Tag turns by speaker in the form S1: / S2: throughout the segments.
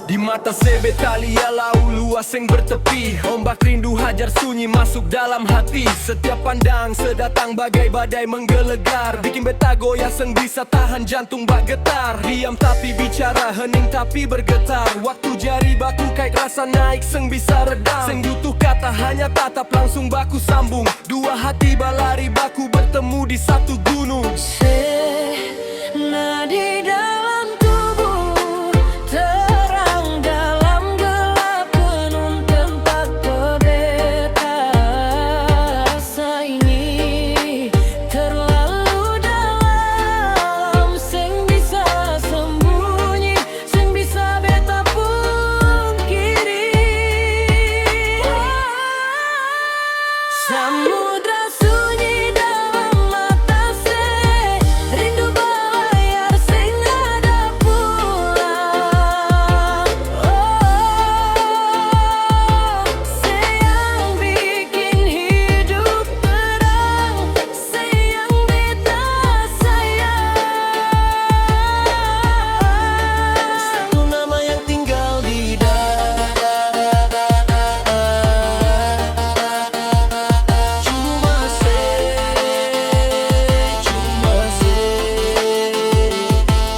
S1: Di mata sebetalia laut luas yang bertepi, ombak rindu hajar sunyi masuk dalam hati. Setiap pandang sedatang bagai badai menggelegar, bikin beta goyah seng bisa tahan jantung bak getar. Diam tapi bicara, hening tapi bergetar. Waktu jari baku kait rasa naik seng bisa redam. Seng butuh kata hanya tatap langsung baku sambung. Dua hati balari baku bertemu di satu gunung.
S2: Nadi dalam tubuh terang dalam gelap penuh tempat berbeda. Rasa ini terlalu dalam, seng bisa sembunyi, seng bisa beta pungkiri. Samudra sunyi dalam mata se, rindu berlayar sing ada pulang. Se yang bikin hidup terang, se yang beta sayang. Satu nama yang tinggal di dada, cuma se, cuma se,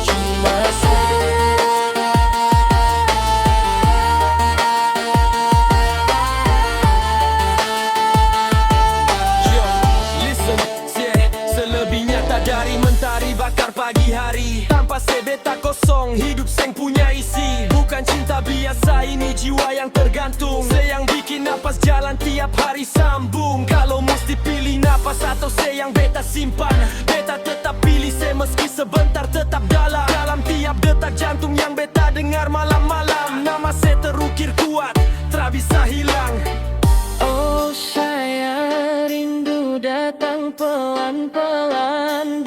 S2: cuma se.
S1: Yo, listen, selebihnya tak dari mentari bakar pagi hari. Tanpa sebeta kosong, hidup seng punya isi. Bukan cinta biasa, ini jiwa yang tergantung. Se yang bikin napas jalan tiap hari sambung. Kalau mesti pilih napas atau se yang beta simpan, beta tetap pilih se meski sebentar tetap dalam. Dalam tiap detak jantung yang beta dengar malam-malam. Nama se terukir kuat, tak bisa hilang.
S2: Oh sayang, rindu datang pelan-pelan.